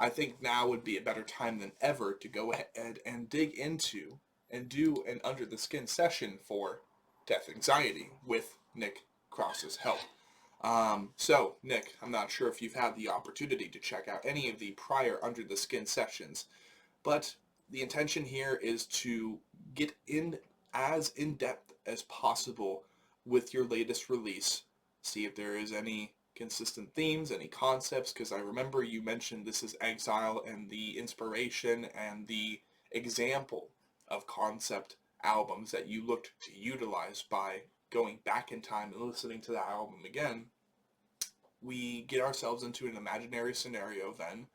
I think now would be a better time than ever to go ahead and dig into and do an under the skin session for death anxiety with Nick Cross's help. So, Nick, I'm not sure if you've had the opportunity to check out any of the prior under the skin sessions, but the intention here is to get in as in-depth as possible with your latest release. See if there is any consistent themes, any concepts, because I remember you mentioned this is exile and the inspiration and the example of concept albums that you looked to utilize by going back in time and listening to that album again. We get ourselves into an imaginary scenario then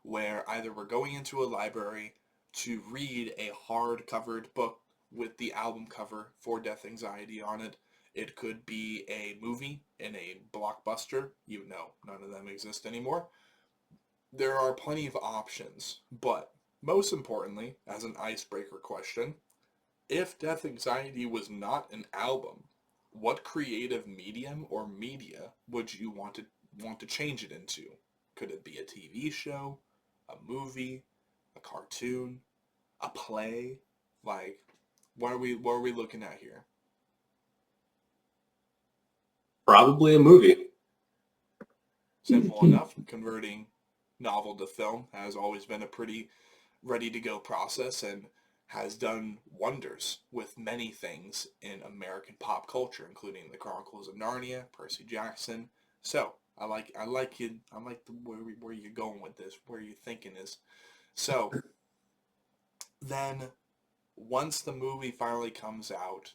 where either we're going into a library to read a hard-covered book with the album cover for Death Anxiety on it. It could be a movie in a blockbuster, even though none of them exist anymore. There are plenty of options, but most importantly, as an icebreaker question, if Death Anxiety was not an album, what creative medium or media would you want to change it into? Could it be a TV show, a movie, a cartoon, a play? Like, what are we looking at here? Probably a movie. Simple enough. Converting novel to film has always been a pretty ready-to-go process and has done wonders with many things in American pop culture, including The Chronicles of Narnia, Percy Jackson. So, I like where you're going with this, where you're thinking is. So, then, once the movie finally comes out,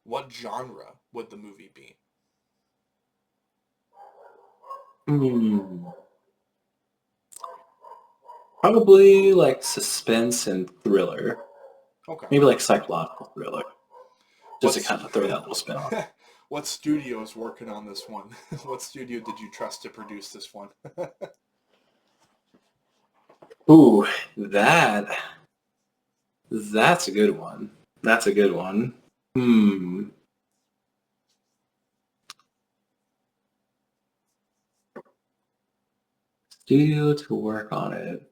what genre would the movie be? Probably like suspense and thriller. Okay. Maybe like psychological thriller. Just to kind of throw that little spin on it. What studio is working on this one? What studio did you trust to produce this one? Ooh, that's a good one. That's a good one. Studio to work on it.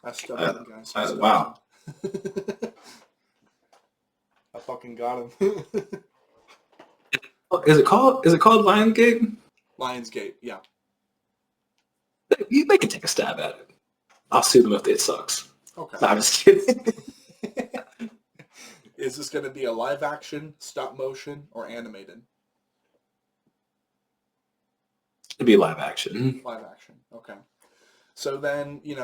That's stuff, guys. Wow. I fucking got him. Is it called Lionsgate? Lionsgate, yeah. They can take a stab at it. I'll sue them if it sucks. Okay. No, I'm just kidding. Is this going to be a live action, stop motion, or animated? It'd be live action. Live action, okay. So then, you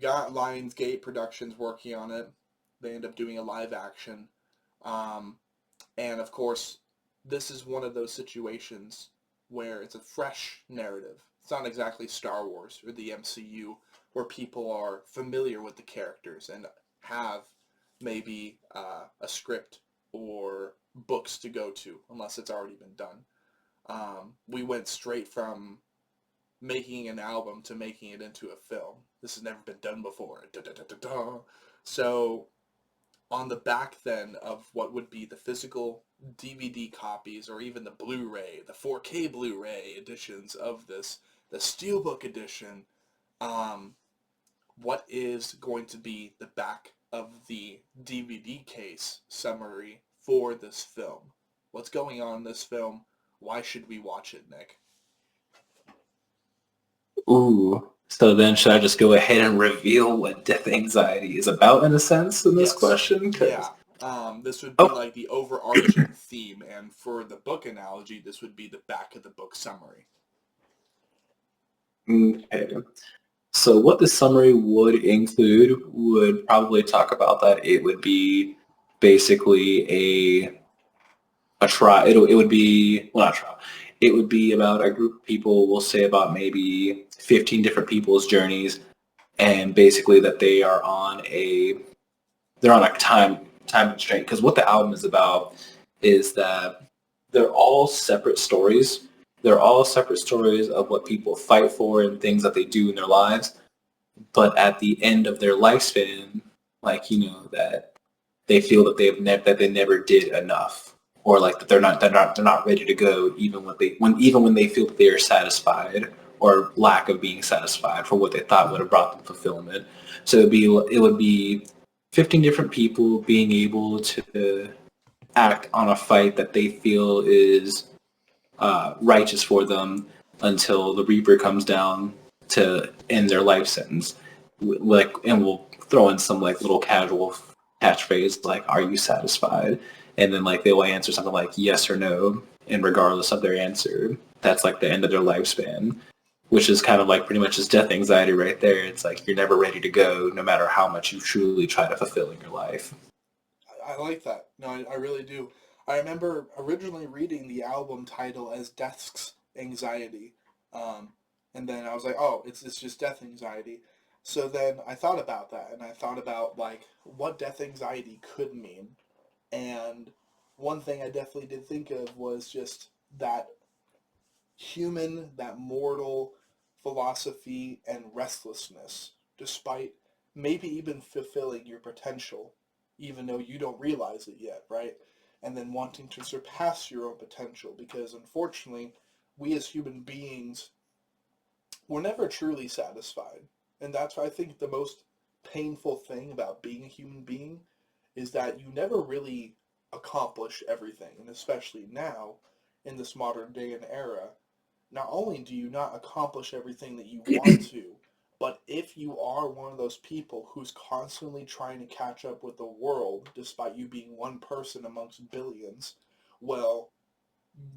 got Lionsgate Productions working on it. They end up doing a live action. And of course, this is one of those situations where it's a fresh narrative. It's not exactly Star Wars or the MCU where people are familiar with the characters and have maybe a script or books to go to, unless it's already been done. We went straight from making an album to making it into a film. This has never been done before. So on the back then of what would be the physical DVD copies or even the Blu-ray, the 4K Blu-ray editions of this, the Steelbook edition, what is going to be the back of the DVD case summary for this film? What's going on in this film? Why should we watch it, Nick? Ooh. So then should I just go ahead and reveal what Death Anxiety is about in a sense in this question? Yeah. This would be like the overarching theme, and for the book analogy, this would be the back of the book summary. Okay. So what the summary would include would probably talk about that it would be basically a trial. It would be, well, not a trial. It would be about a group of people, we'll say about maybe 15 different people's journeys, and basically that they are on a time constraint. Because what the album is about is that they're all separate stories. They're all separate stories of what people fight for and things that they do in their lives. But at the end of their lifespan, that they feel that they never did enough. or like that they're not ready to go even when they feel that they are satisfied or lack of being satisfied for what they thought would have brought them fulfillment. So it would be 15 different people being able to act on a fight that they feel is righteous for them until the Reaper comes down to end their life sentence. Like, and we'll throw in some like little casual catchphrase like, "Are you satisfied?" And then like they will answer something like yes or no, and regardless of their answer, that's like the end of their lifespan, which is kind of like pretty much just death anxiety right there. It's like you're never ready to go, no matter how much you truly try to fulfill in your life. I like that. No, I really do. I remember originally reading the album title as Death's Anxiety. Um, and then I was like, oh, it's just death anxiety. So then I thought about that, and I thought about, like, what death anxiety could mean. And one thing I definitely did think of was just that human, that mortal philosophy and restlessness, despite maybe even fulfilling your potential, even though you don't realize it yet, right? And then wanting to surpass your own potential, because unfortunately, we as human beings, we're never truly satisfied. And that's why I think the most painful thing about being a human being is that you never really accomplish everything. And especially now, in this modern day and era, not only do you not accomplish everything that you want to, but if you are one of those people who's constantly trying to catch up with the world, despite you being one person amongst billions, well,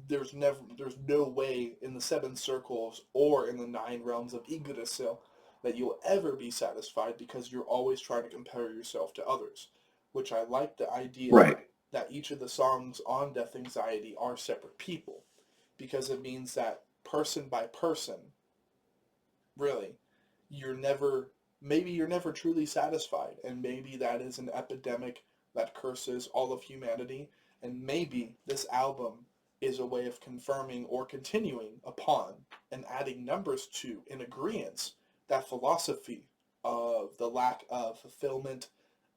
there's no way in the seven circles or in the nine realms of Yggdrasil that you'll ever be satisfied, because you're always trying to compare yourself to others, which I like the idea Right. that each of the songs on Death Anxiety are separate people, because it means that person by person, really, you're never truly satisfied, and maybe that is an epidemic that curses all of humanity, and maybe this album is a way of confirming or continuing upon and adding numbers to, in agreement, that philosophy of the lack of fulfillment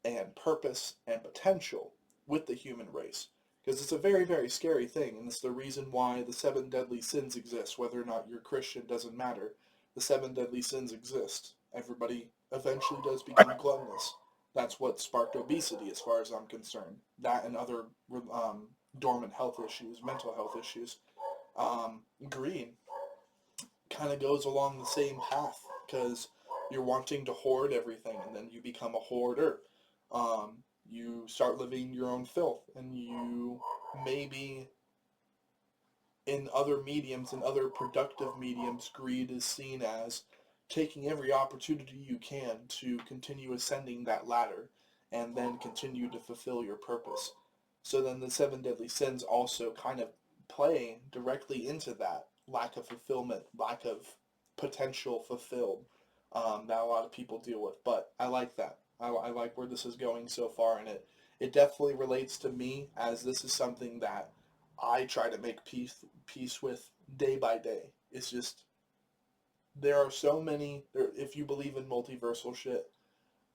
and purpose and potential with the human race. Because it's a very, very scary thing, and it's the reason why the seven deadly sins exist. Whether or not you're Christian doesn't matter. The seven deadly sins exist. Everybody eventually does become gluttonous. That's what sparked obesity, as far as I'm concerned. That and other dormant health issues, mental health issues. Greed kind of goes along the same path, because you're wanting to hoard everything, and then you become a hoarder. You start living your own filth, and you maybe in other mediums and other productive mediums, greed is seen as taking every opportunity you can to continue ascending that ladder and then continue to fulfill your purpose. So then the seven deadly sins also kind of play directly into that lack of fulfillment, lack of potential fulfilled, that a lot of people deal with. But I like that. I like where this is going so far, and it definitely relates to me, as this is something that I try to make peace with day by day. It's just there are so many. If you believe in multiversal shit,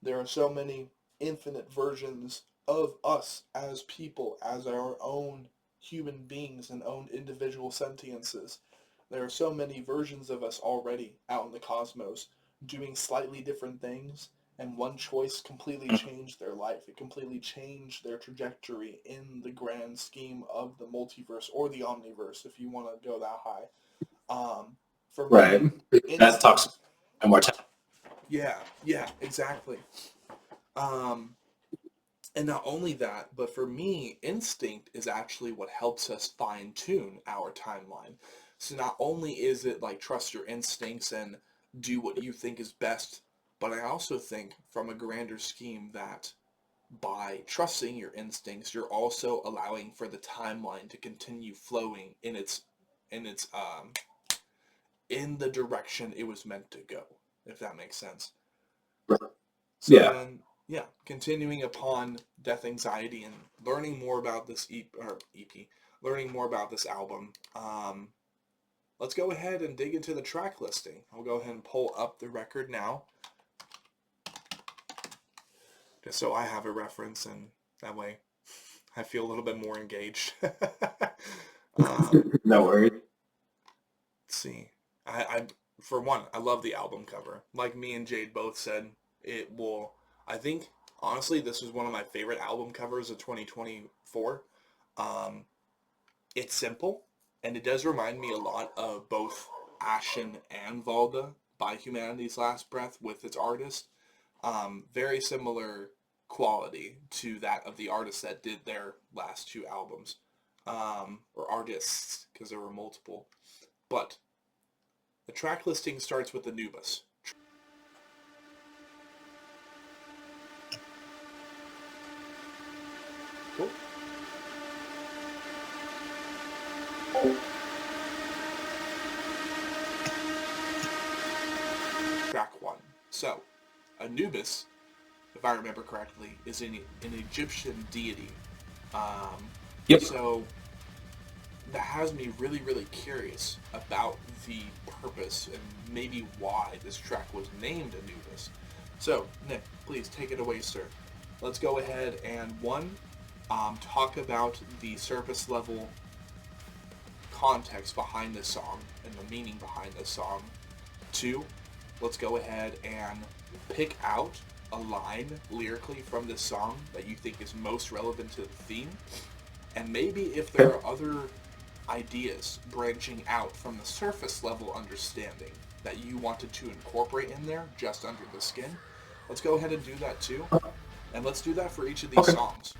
there are so many infinite versions of us as people, as our own human beings and own individual sentiences. There are so many versions of us already out in the cosmos doing slightly different things, and one choice completely changed their life. It completely changed their trajectory in the grand scheme of the multiverse or the omniverse, if you want to go that high. For Right. me, That talks more time. yeah, exactly. Um, and not only that, but for me, instinct is actually what helps us fine tune our timeline. So not only is it like trust your instincts and do what you think is best, but I also think from a grander scheme that by trusting your instincts, you're also allowing for the timeline to continue flowing in its in the direction it was meant to go, if that makes sense. So Yeah. then, yeah, continuing upon Death Anxiety and learning more about this EP, learning more about this album, let's go ahead and dig into the track listing. I'll go ahead and pull up the record now, just so I have a reference, and that way I feel a little bit more engaged. No worries. Let's see. I for one, I love the album cover. Like me and Jade both said, it will. I think honestly, this is one of my favorite album covers of 2024. It's simple, and it does remind me a lot of both Ashen and Valda by Humanity's Last Breath with its artist. Very similar quality to that of the artists that did their last two albums, or artists, because there were multiple. But the track listing starts with Anubis. Cool. Track 1. So, Anubis, if I remember correctly, is an Egyptian deity. Yep. So, that has me really, really curious about the purpose and maybe why this track was named Anubis. So, Nick, please take it away, sir. Let's go ahead and, talk about the surface level context behind this song and the meaning behind this song. 2, let's go ahead and pick out a line lyrically from this song that you think is most relevant to the theme. And maybe if there are other ideas branching out from the surface level understanding that you wanted to incorporate in there just under the skin, let's go ahead and do that too. And let's do that for each of these songs.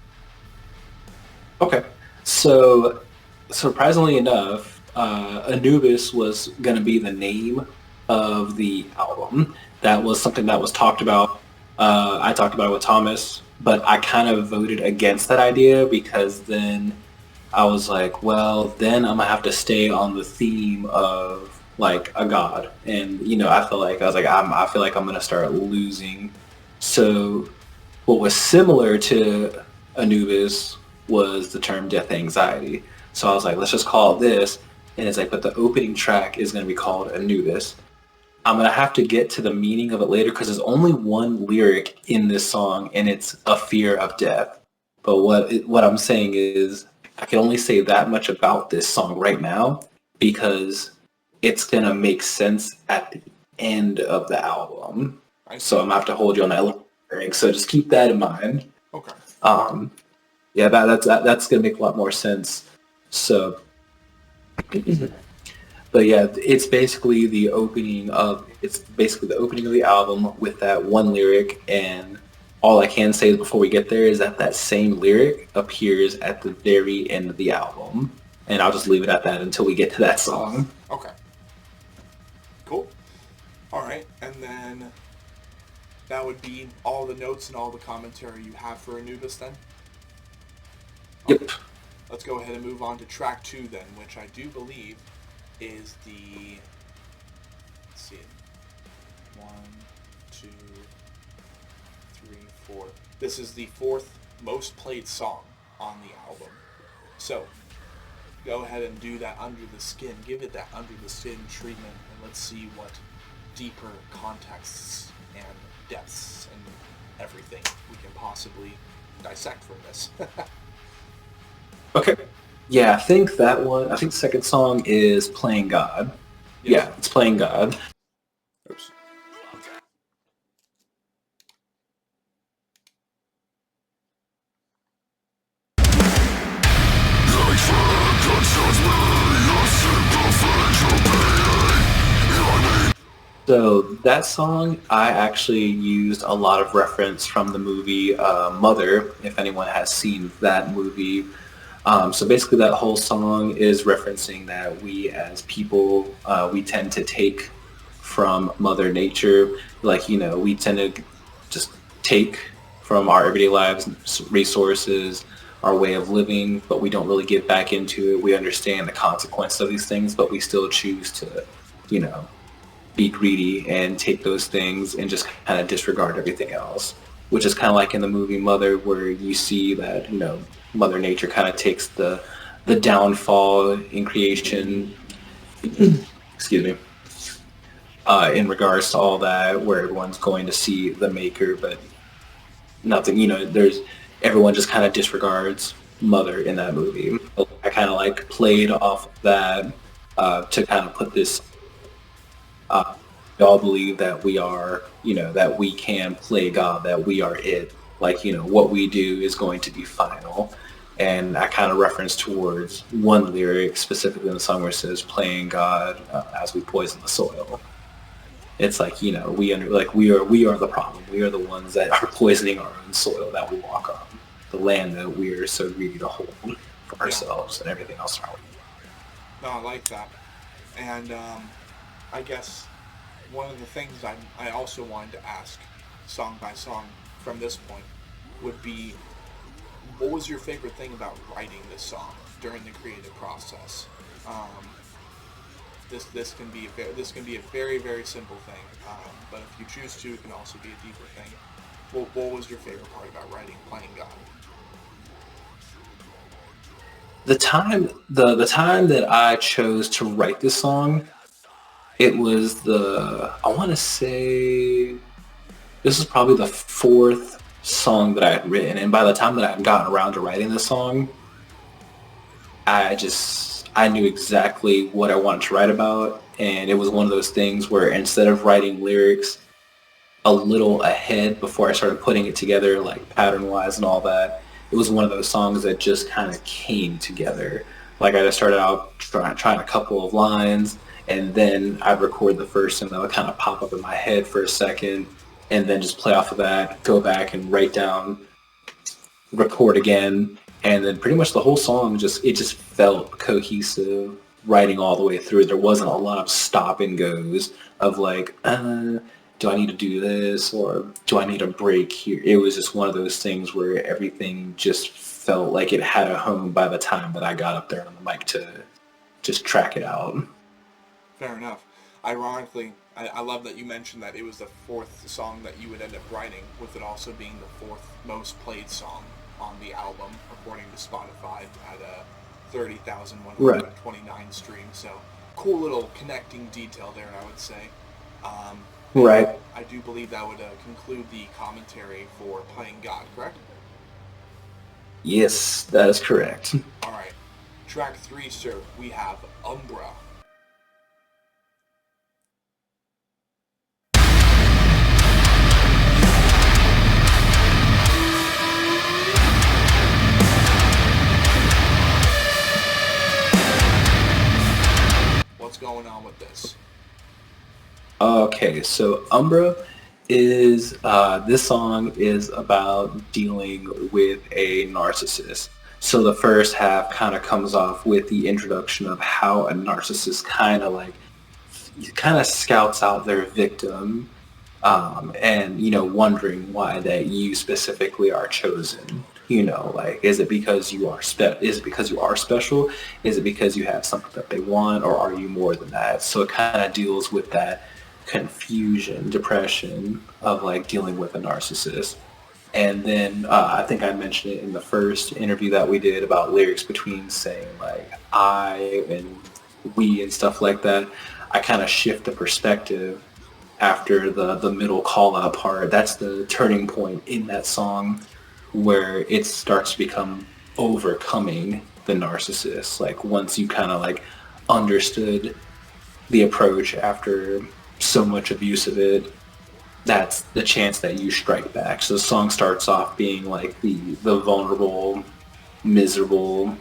Okay. So, surprisingly enough, Anubis was going to be the name of the album. That was something that was talked about. I talked about it with Thomas, but I kind of voted against that idea because then I was like, well, then I'm going to have to stay on the theme of like a god. And, I feel like I'm going to start losing. So what was similar to Anubis was the term death anxiety. So I was like, let's just call it this. And it's like, but the opening track is going to be called Anubis. I'm going to have to get to the meaning of it later because there's only one lyric in this song, and it's a fear of death. But what I'm saying is I can only say that much about this song right now because it's going to make sense at the end of the album. So I'm going to have to hold you on that lyric. So just keep that in mind. Okay. Yeah, that's going to make a lot more sense. So, but yeah, it's basically the opening of the album with that one lyric, and all I can say before we get there is that same lyric appears at the very end of the album, and I'll just leave it at that until we get to that song. Okay. Cool. All right, and then that would be all the notes and all the commentary you have for Anubis then? Yep. Let's go ahead and move on to track 2 then, which I do believe is the, let's see, 1, 2, 3, 4. This is the 4th most played song on the album. So, go ahead and do that under the skin. Give it that under the skin treatment, and let's see what deeper contexts and depths and everything we can possibly dissect from this. Okay. Yeah, I think the second song is Playing God. Yes. Yeah, it's Playing God. Oops. So that song, I actually used a lot of reference from the movie Mother, if anyone has seen that movie. So basically that whole song is referencing that we as people, we tend to take from Mother Nature. Like, we tend to just take from our everyday lives, resources, our way of living, but we don't really get back into it. We understand the consequences of these things, but we still choose to, be greedy and take those things and just kind of disregard everything else, which is kind of like in the movie Mother, where you see that, Mother Nature kind of takes the downfall in creation, excuse me, in regards to all that, where everyone's going to see the maker, but nothing, everyone just kind of disregards, mother in that movie. I kind of like played off of that to kind of put this. We all believe that we are, that we can play God, that we are it. Like, what we do is going to be final. And I kind of reference towards one lyric specifically in the song where it says, "Playing God as we poison the soil." It's like, we are the problem. We are the ones that are poisoning our own soil that we walk on, the land that we are so greedy to hold for ourselves and everything else around. No, I like that. And I guess one of the things I also wanted to ask, song by song, from this point, would be, what was your favorite thing about writing this song during the creative process? This can be a very, very simple thing, but if you choose to, it can also be a deeper thing. What was your favorite part about writing Playing God? The time that I chose to write this song, it was I want to say, this is probably the fourth song that I had written, and by the time that I had gotten around to writing this song, I knew exactly what I wanted to write about, and it was one of those things where instead of writing lyrics a little ahead before I started putting it together, like pattern-wise and all that, it was one of those songs that just kind of came together. Like, I just started out trying a couple of lines, and then I'd record the first thing that would kind of pop up in my head for a second, and then just play off of that, go back and write down, record again, and then pretty much the whole song just felt cohesive, writing all the way through. There wasn't a lot of stop and goes of like, do I need to do this, or do I need a break here? It was just one of those things where everything just felt like it had a home by the time that I got up there on the mic to just track it out. Fair enough. Ironically, I love that you mentioned that it was the fourth song that you would end up writing, with it also being the fourth most played song on the album, according to Spotify, at 30,129 streams. So, cool little connecting detail there, I would say. Right. I do believe that would conclude the commentary for Playing God, correct? Yes, that is correct. All right. Track 3, sir, we have Umbra. What's going on with this? Okay, so Umbra is, this song is about dealing with a narcissist. So the first half kind of comes off with the introduction of how a narcissist kind of scouts out their victim, and, wondering why that you specifically are chosen. Is it because you are is it because you are special? Is it because you have something that they want, or are you more than that? So it kind of deals with that confusion, depression of like dealing with a narcissist. And then I think I mentioned it in the first interview that we did about lyrics between saying like I and we and stuff like that. I kind of shift the perspective after the middle call out part. That's the turning point in that song where it starts to become overcoming the narcissist. Like once you kind of like understood the approach after so much abuse of it, that's the chance that you strike back. So the song starts off being like the vulnerable, miserable,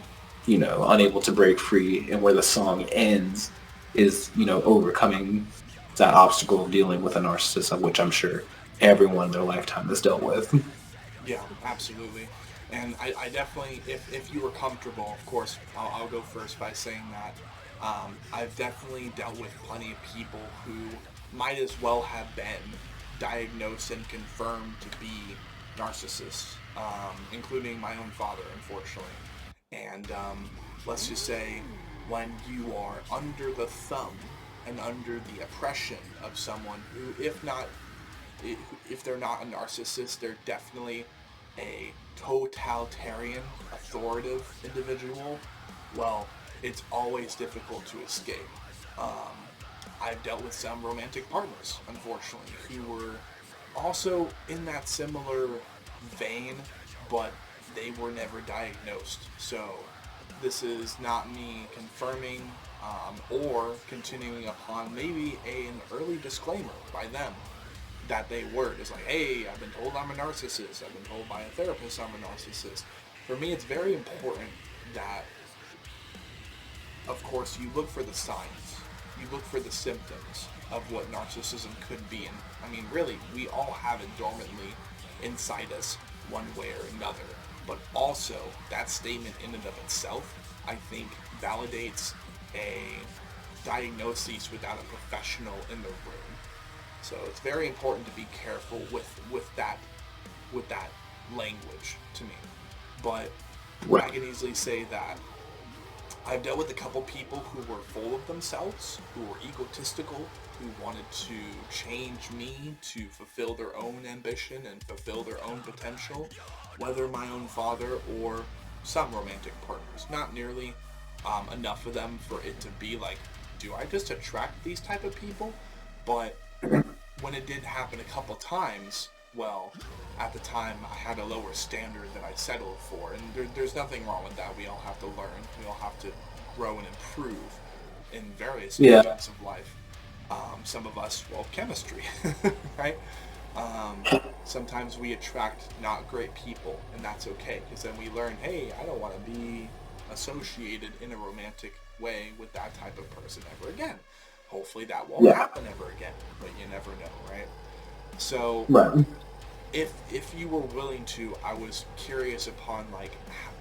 unable to break free, and where the song ends is, overcoming that obstacle of dealing with a narcissist, of which I'm sure everyone in their lifetime has dealt with. Yeah, absolutely. And I definitely, if you were comfortable, of course, I'll go first by saying that I've definitely dealt with plenty of people who might as well have been diagnosed and confirmed to be narcissists, including my own father, unfortunately. And let's just say, when you are under the thumb and under the oppression of someone who, if they're not a narcissist, they're definitely a totalitarian, authoritative individual, well, it's always difficult to escape. I've dealt with some romantic partners, unfortunately, who were also in that similar vein, but they were never diagnosed. So this is not me confirming or continuing upon maybe an early disclaimer by them that they were. It's like, hey, I've been told I'm a narcissist. I've been told by a therapist I'm a narcissist. For me, it's very important that, of course, you look for the signs. You look for the symptoms of what narcissism could be. And I mean, really, we all have it dormantly inside us one way or another. But also, that statement in and of itself, I think, validates a diagnosis without a professional in the room. So it's very important to be careful with that language to me. But I can easily say that I've dealt with a couple people who were full of themselves, who were egotistical, who wanted to change me to fulfill their own ambition and fulfill their own potential, whether my own father or some romantic partners. Not nearly enough of them for it to be like, do I just attract these type of people? But when it did happen a couple times, well, at the time I had a lower standard that I settled for, and there's nothing wrong with that. We all have to learn. We all have to grow and improve in various areas of life. Some of us, well, chemistry, right? Sometimes we attract not great people, and that's okay, because then we learn, hey, I don't want to be associated in a romantic way with that type of person ever again. Hopefully that won't happen ever again, but you never know, right? So if you were willing to, I was curious upon, like,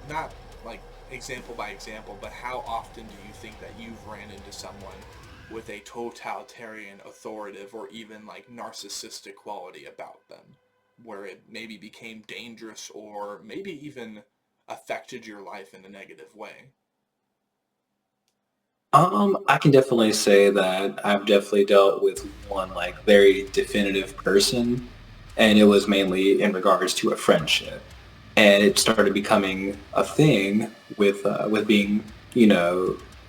not like example by example, but how often do you think that you've ran into someone with a totalitarian, authoritative, or even like narcissistic quality about them, where it maybe became dangerous or maybe even affected your life in a negative way? I can definitely say that I've definitely dealt with one like very definitive person, and it was mainly in regards to a friendship, and it started becoming a thing with being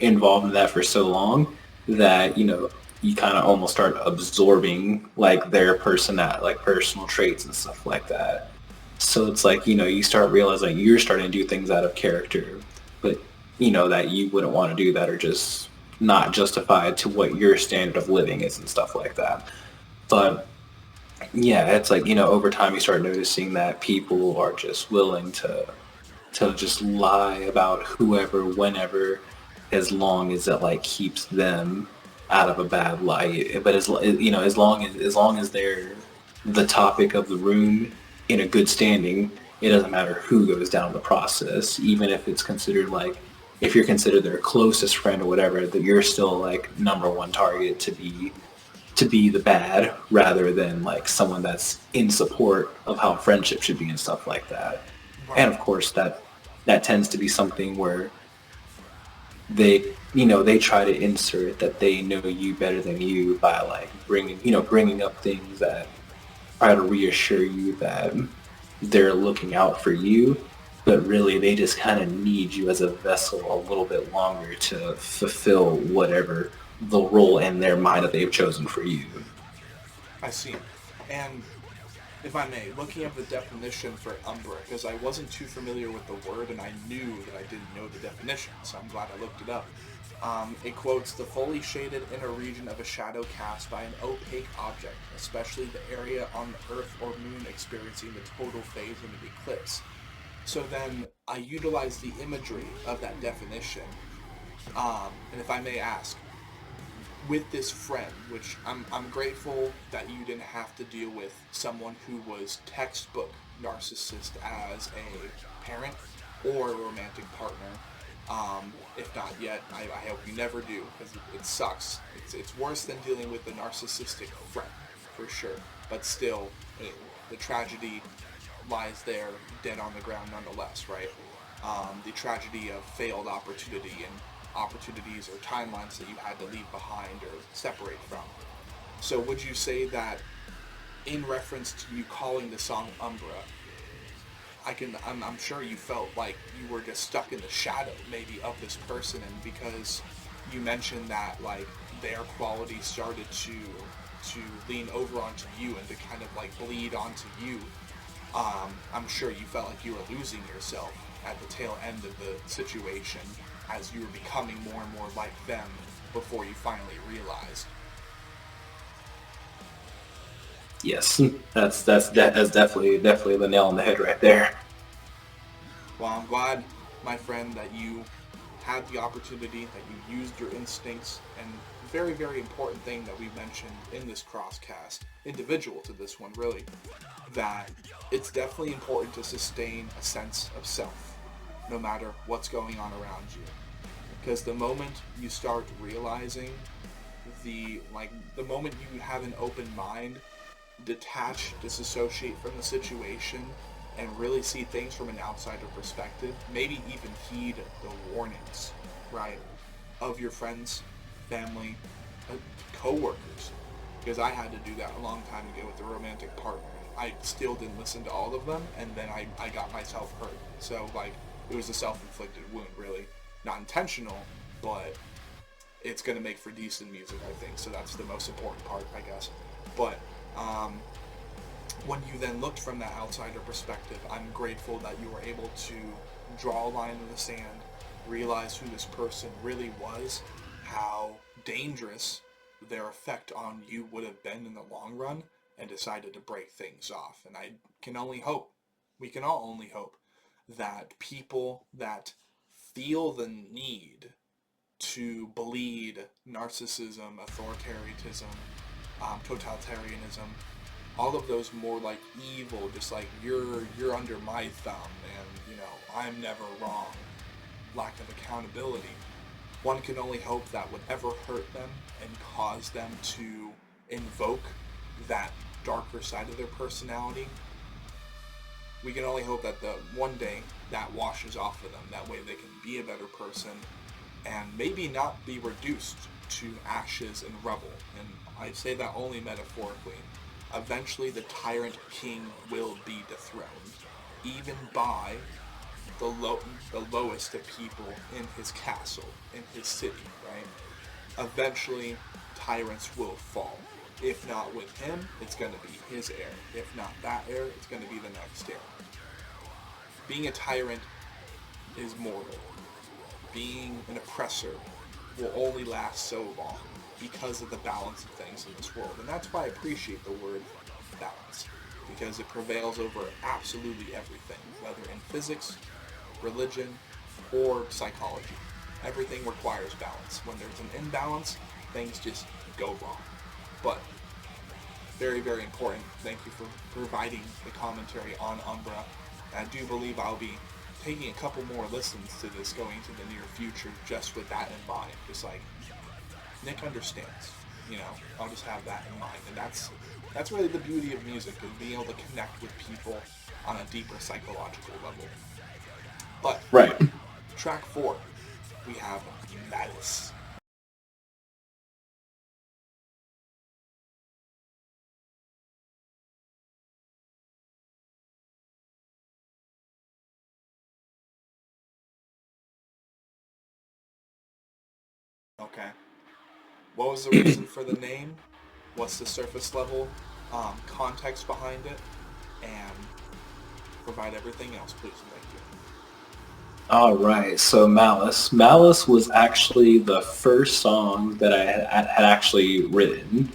involved in that for so long that you kind of almost start absorbing like their like personal traits and stuff like that. So it's like you start realizing you're starting to do things out of character, but that you wouldn't want to do that, or just not justified to what your standard of living is and stuff like that. But yeah, it's like over time you start noticing that people are just willing to just lie about whoever, whenever, as long as it like keeps them out of a bad light. But as long as they're the topic of the room in a good standing, it doesn't matter who goes down the process, even if it's considered like, if you're considered their closest friend or whatever, that you're still like number one target to be the bad, rather than like someone that's in support of how friendship should be and stuff like that. Right. And of course that tends to be something where they try to insert that they know you better than you by like bringing up things that try to reassure you that they're looking out for you, but really they just kind of need you as a vessel a little bit longer to fulfill whatever the role in their mind that they've chosen for you. I see. And if I may, looking at the definition for umbra, because I wasn't too familiar with the word and I knew that I didn't know the definition, so I'm glad I looked it up. It quotes the fully shaded inner region of a shadow cast by an opaque object, especially the area on the Earth or Moon experiencing the total phase of an eclipse. So then I utilize the imagery of that definition. And if I may ask, with this friend, which I'm grateful that you didn't have to deal with someone who was textbook narcissist as a parent or a romantic partner. If not yet, I hope you never do, because it sucks. It's worse than dealing with a narcissistic friend, for sure. But still, the tragedy lies there, dead on the ground nonetheless, right? The tragedy of failed opportunity and opportunities or timelines that you had to leave behind or separate from. So would you say that in reference to you calling the song Umbra, I'm sure you felt like you were just stuck in the shadow maybe of this person, and because you mentioned that like their quality started to lean over onto you and to kind of like bleed onto you, I'm sure you felt like you were losing yourself at the tail end of the situation as you were becoming more and more like them before you finally realized. Yes, that's definitely the nail on the head right there. Well, I'm glad, my friend, that you had the opportunity, that you used your instincts, and very, very important thing that we mentioned in this crosscast, individual to this one really, that it's definitely important to sustain a sense of self, no matter what's going on around you. Because the moment you start realizing the moment you have an open mind, detach, disassociate from the situation, and really see things from an outsider perspective, maybe even heed the warnings, right, of your friends, family, co-workers, because I had to do that a long time ago with a romantic partner. I still didn't listen to all of them, and then I got myself hurt. So, it was a self-inflicted wound, really. Not intentional, but it's going to make for decent music, I think, so that's the most important part, I guess. But, when you then looked from that outsider perspective, I'm grateful that you were able to draw a line in the sand, realize who this person really was, how dangerous their effect on you would have been in the long run, and decided to break things off. And I can only hope, we can all only hope, that people that feel the need to bleed narcissism, authoritarianism, totalitarianism, all of those more like evil, just like you're under my thumb and I'm never wrong, lack of accountability. One can only hope that whatever hurt them and caused them to invoke that darker side of their personality, we can only hope that one day that washes off of them. That way they can be a better person and maybe not be reduced to ashes and rubble. And I say that only metaphorically. Eventually the tyrant king will be dethroned, even by the lowest of people in his castle, in his city, right? Eventually tyrants will fall. If not with him, it's going to be his heir. If not that heir, it's going to be the next heir. Being a tyrant is mortal. Being an oppressor will only last so long because of the balance of things in this world. And that's why I appreciate the word balance, because it prevails over absolutely everything, whether in physics, religion, or psychology. Everything requires balance. When there's an imbalance, things just go wrong. But very, very important. Thank you for providing the commentary on Umbra. I do believe I'll be taking a couple more listens to this going into the near future, just with that in mind. Just like, Nick understands, I'll just have that in mind. And that's really the beauty of music, is being able to connect with people on a deeper psychological level. But, right. Track 4, we have Malice. Okay. What was the reason for the name? What's the surface level context behind it? And provide everything else, please. Thank you. All right. So Malice. Malice was actually the first song that I had actually written.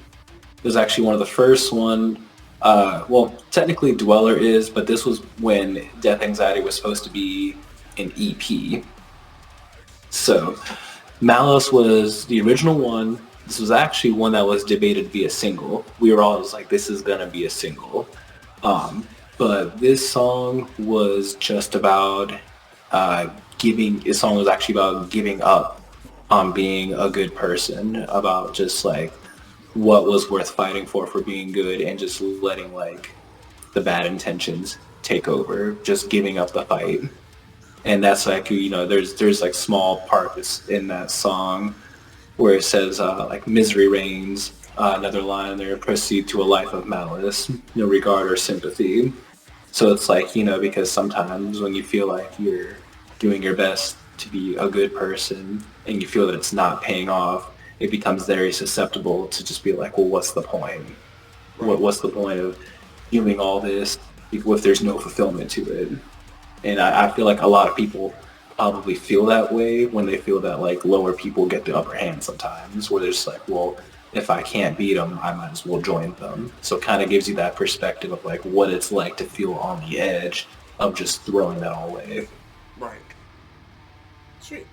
It was actually one of the first one. Well, technically Dweller is, but this was when Death Anxiety was supposed to be an EP. So Malice was the original one. This was actually one that was debated to be a single. We were always like, this is going to be a single. But this song was just about this song was actually about giving up on being a good person, about just like what was worth fighting for being good, and just letting like the bad intentions take over, just giving up the fight. And that's like, there's like small parts in that song where it says like misery reigns, another line there, proceed to a life of malice, no regard or sympathy. So it's like, because sometimes when you feel like you're doing your best to be a good person and you feel that it's not paying off, it becomes very susceptible to just be like, well, what's the point? Right. What's the point of doing all this if there's no fulfillment to it. And I feel like a lot of people probably feel that way when they feel that like lower people get the upper hand sometimes, where they're just like, well, if I can't beat them, I might as well join them. So it kind of gives you that perspective of like what it's like to feel on the edge of just throwing that all away. Right. Sweet.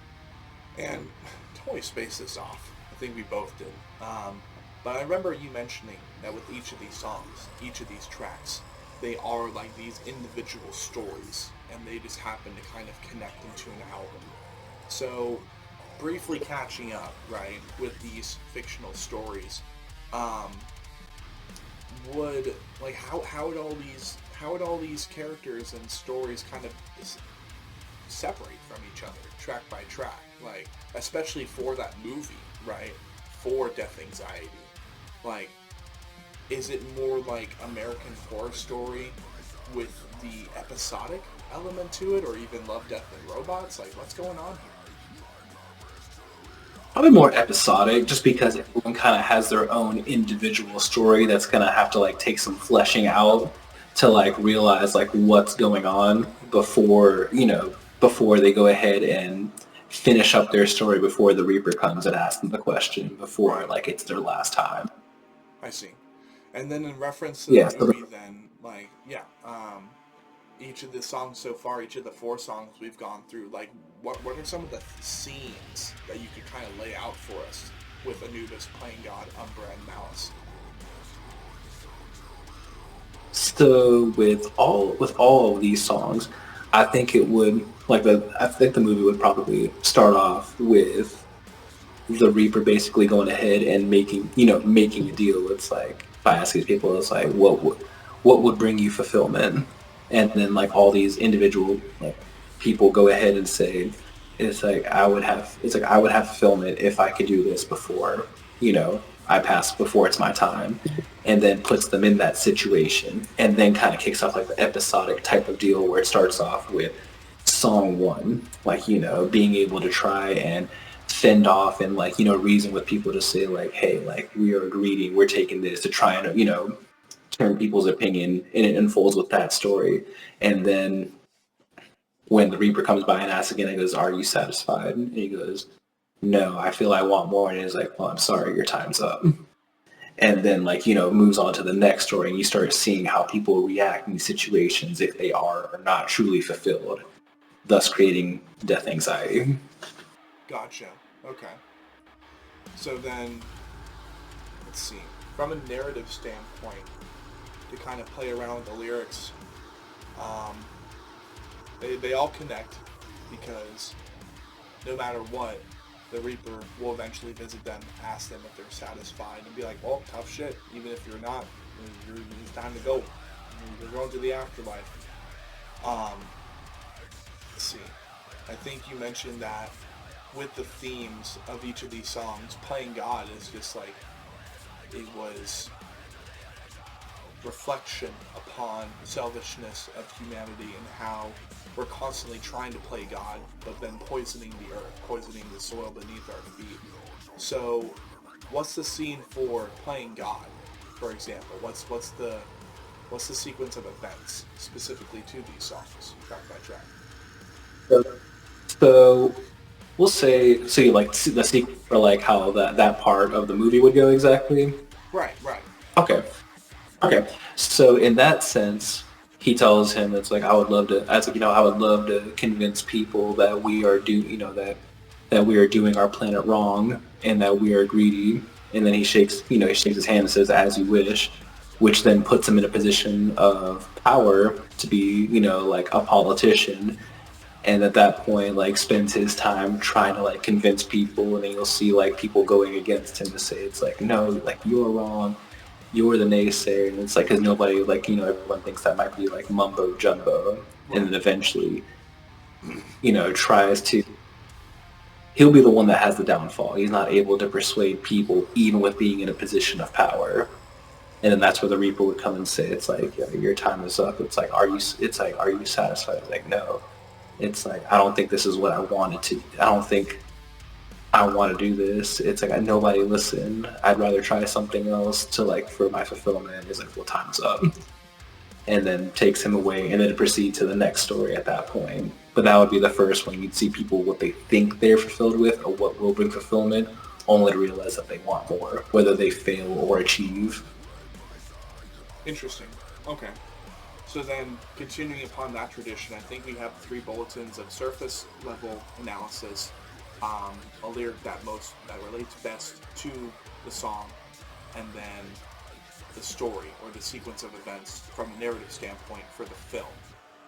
And totally spaced this off. I think we both did. But I remember you mentioning that with each of these songs, each of these tracks, they are like these individual stories, and they just happen to kind of connect into an album. So, briefly catching up, right, with these fictional stories, would like how would all these characters and stories kind of separate from each other, track by track, like especially for that movie, right, for Death Anxiety, like. Is it more like American Horror Story with the episodic element to it, or even Love, Death, and Robots? Like, what's going on here? Probably more episodic, just because everyone kind of has their own individual story that's going to have to like take some fleshing out to like realize like what's going on before they go ahead and finish up their story before the Reaper comes and asks them the question before like it's their last time. I see. And then in reference to the movie, then, like, each of the songs so far, each of the 4 songs we've gone through, like, what are some of the scenes that you could kind of lay out for us with Anubis, Playing God, Umbra, and Malice? So with all of these songs, I think it would I think the movie would probably start off with the Reaper basically going ahead and making a deal. It's like, if I ask these people, it's like, what would bring you fulfillment? And then like all these individual like people go ahead and say, I would have fulfillment if I could do this before, I pass, before it's my time, and then puts them in that situation, and then kind of kicks off like the episodic type of deal where it starts off with song 1, like, being able to try and fend off and like, reason with people to say like, hey, like we are agreeing, we're taking this, to try and, turn people's opinion, and it unfolds with that story. And then when the Reaper comes by and asks again, he goes, are you satisfied? And he goes, no, I feel I want more. And he's like, well, I'm sorry, your time's up. And then like, moves on to the next story, and you start seeing how people react in these situations if they are or not truly fulfilled, thus creating Death Anxiety. Gotcha. Okay. So then, let's see. From a narrative standpoint, to kind of play around with the lyrics, they all connect, because no matter what, the Reaper will eventually visit them, ask them if they're satisfied, and be like, well, tough shit. Even if you're not, it's time to go. You're going to the afterlife. Let's see. I think you mentioned that with the themes of each of these songs, Playing God is just like, it was reflection upon the selfishness of humanity and how we're constantly trying to play God, but then poisoning the earth, poisoning the soil beneath our feet. So what's the scene for Playing God, for example? What's the sequence of events specifically to these songs, track by track? So we'll say, so you like the sequence for like how that part of the movie would go exactly? Right. Okay. So in that sense, he tells him, it's like, I would love to convince people that we are that we are doing our planet wrong, and that we are greedy. And then he shakes his hand and says, as you wish, which then puts him in a position of power to be, like a politician. And at that point, like, spends his time trying to like convince people, and then you'll see like people going against him to say, it's like, no, like, you're wrong, you're the naysayer. And it's like, because nobody, like, everyone thinks that might be like mumbo jumbo. And then eventually, he'll be the one that has the downfall. He's not able to persuade people, even with being in a position of power. And then that's where the Reaper would come and say, it's like, yeah, your time is up. It's like, are you satisfied? It's like, no. It's like, I don't think this is what I wanted to. I don't think I want to do this. It's like, nobody listened. I'd rather try something else to like for my fulfillment. It's like, well, time's up. and then takes him away, and then proceed to the next story at that point. But that would be the first one. You'd see people what they think they're fulfilled with or what will bring fulfillment, only to realize that they want more, whether they fail or achieve. Interesting. Okay. So then, continuing upon that tradition, I think we have 3 bulletins of surface level analysis, a lyric that relates best to the song, and then the story or the sequence of events from a narrative standpoint for the film.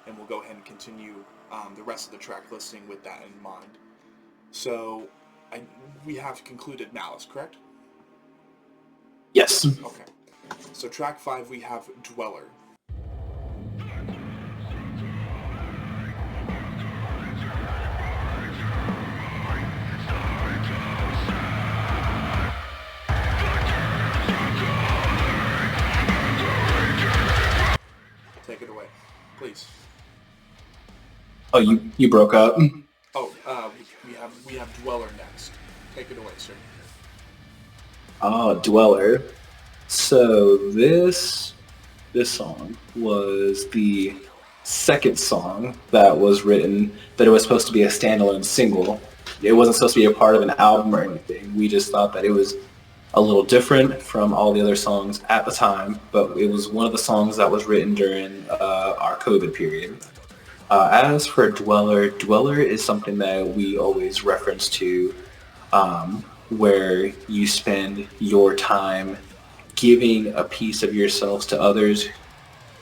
And we'll go ahead and continue the rest of the track listing with that in mind. So we have concluded Malice, correct? Yes. Okay. So track 5 we have Dweller. Take it away, please. Oh, you broke up? Oh, we have Dweller next. Take it away, sir. Oh, Dweller. So this song was the second song that was written, that it was supposed to be a standalone single. It wasn't supposed to be a part of an album or anything. We just thought that it was a little different from all the other songs at the time, but it was one of the songs that was written during our COVID period. As for Dweller, Dweller is something that we always reference to, where you spend your time giving a piece of yourselves to others,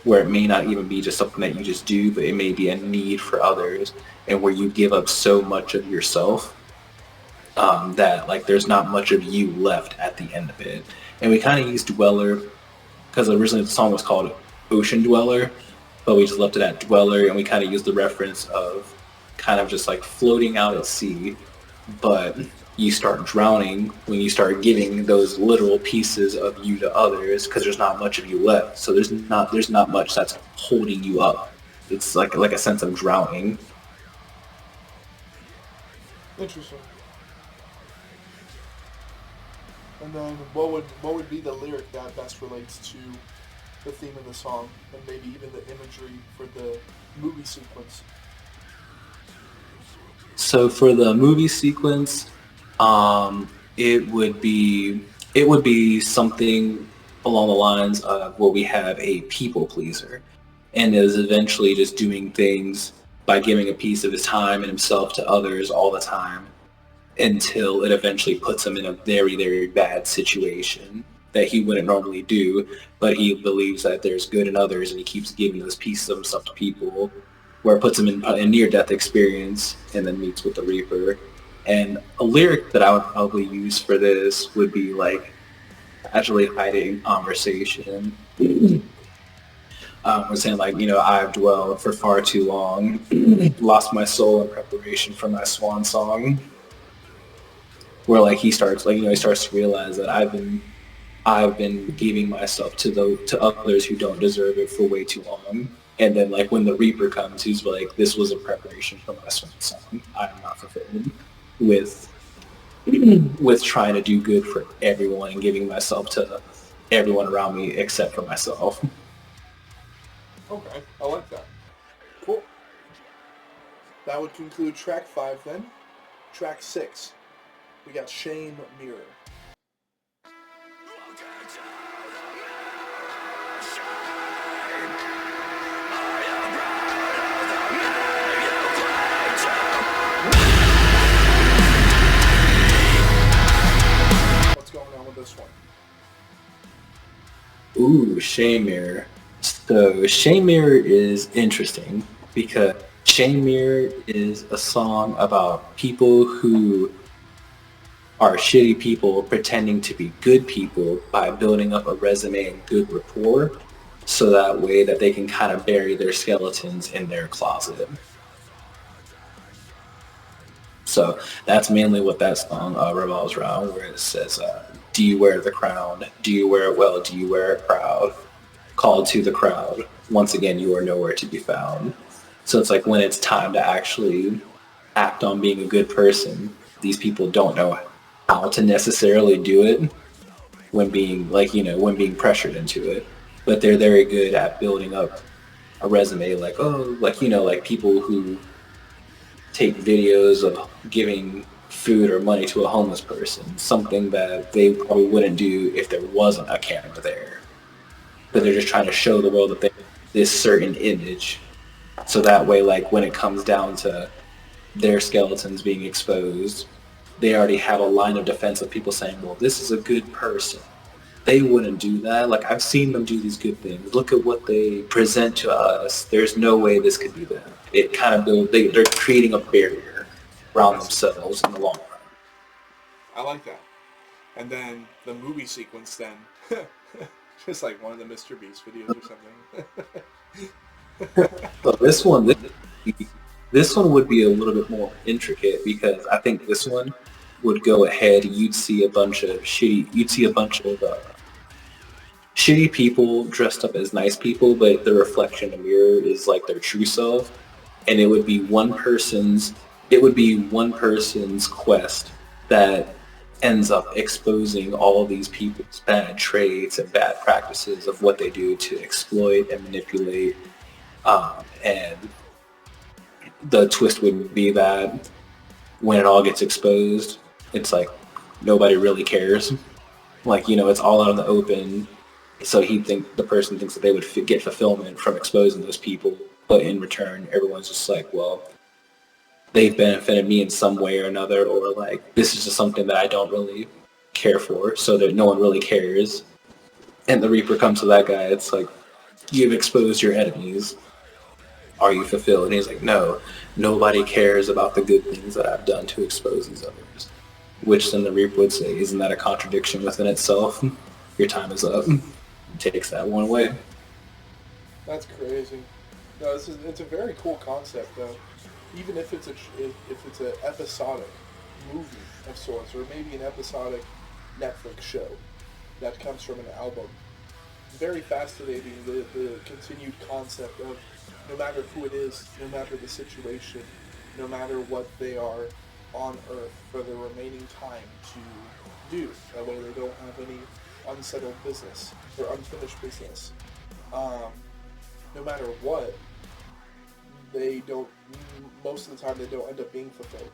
where it may not even be just something that you just do, but it may be a need for others, and where you give up so much of yourself that like there's not much of you left at the end of it. And we kind of used Dweller because originally the song was called Ocean Dweller, but we just left it at Dweller, and we kind of used the reference of kind of just like floating out at sea, but you start drowning when you start giving those literal pieces of you to others, because there's not much of you left. So there's not much that's holding you up. It's like a sense of drowning. Interesting. And then what would be the lyric that best relates to the theme of the song, and maybe even the imagery for the movie sequence? So for the movie sequence, it would be something along the lines of where we have a people pleaser, and is eventually just doing things by giving a piece of his time and himself to others all the time, until it eventually puts him in a very, very bad situation that he wouldn't normally do, but he believes that there's good in others, and he keeps giving those pieces of himself to people, where it puts him in a near-death experience, and then meets with the Reaper. And a lyric that I would probably use for this would be like, actually hiding conversation. We're saying like, I've dwelled for far too long, lost my soul in preparation for my swan song. Where like he starts to realize that I've been giving myself to others who don't deserve it for way too long. And then like when the Reaper comes, he's like, this was a preparation for my swan song. I am not fulfilled with trying to do good for everyone and giving myself to everyone around me except for myself. Okay, I like that. Cool. That would conclude track 5 then. Track 6. We got Shame Mirror. What's going on with this one? Ooh, Shame Mirror. So Shame Mirror is interesting because Shame Mirror is a song about people who are shitty people pretending to be good people by building up a resume and good rapport, so that way that they can kind of bury their skeletons in their closet. So that's mainly what that song revolves around, where it says, do you wear the crown? Do you wear it well? Do you wear it proud? Called to the crowd. Once again, you are nowhere to be found. So it's like when it's time to actually act on being a good person, these people don't know how to necessarily do it when being pressured into it. but they're very good at building up a resume. Like, oh, like, like people who take videos of giving food or money to a homeless person, something that they probably wouldn't do if there wasn't a camera there. But they're just trying to show the world that they have this certain image. So that way, like, when it comes down to their skeletons being exposed, they already have a line of defense of people saying, well, this is a good person. They wouldn't do that. Like, I've seen them do these good things. Look at what they present to us. There's no way this could be them. It kind of they're creating a barrier around themselves in the long run. I like that. And then the movie sequence then, just like one of the Mr. Beast videos or something. So this one would be a little bit more intricate, because I think this one would go ahead. You'd see a bunch of shitty people dressed up as nice people, but the reflection in the mirror is like their true self, and it would be one person's quest that ends up exposing all of these people's bad traits and bad practices of what they do to exploit and manipulate. And the twist would be that when it all gets exposed, it's like nobody really cares. Like, it's all out in the open. So the person thinks that they would get fulfillment from exposing those people, but in return, everyone's just like, well, they've benefited me in some way or another, or like, this is just something that I don't really care for, so that no one really cares. And the Reaper comes to that guy, it's like, you've exposed your enemies. Are you fulfilled? And he's like, no, nobody cares about the good things that I've done to expose these others. Which then the Reaper would say, isn't that a contradiction within itself? Your time is up. Takes that one away. That's crazy. No, it's a very cool concept, though. Even if it's an episodic movie of sorts, or maybe an episodic Netflix show that comes from an album. Very fascinating, the continued concept of no matter who it is, no matter the situation, no matter what they are on Earth for the remaining time to do. That way they don't have any unsettled business or unfinished business. No matter what, most of the time they don't end up being fulfilled.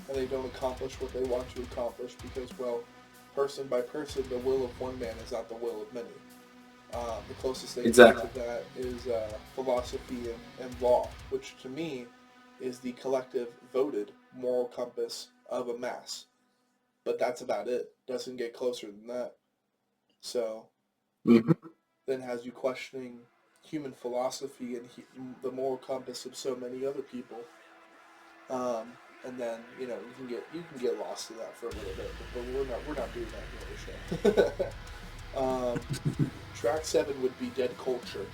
And they don't accomplish what they want to accomplish because, well, person by person, the will of one man is not the will of many. The closest they get to that is philosophy and law, which to me is the collective voted moral compass of a mass. But that's about it. Doesn't get closer than that. So, then has you questioning human philosophy and the moral compass of so many other people. And then, you can get lost in that for a little bit, but we're not doing that here on the show. Track 7 would be Dead Culture.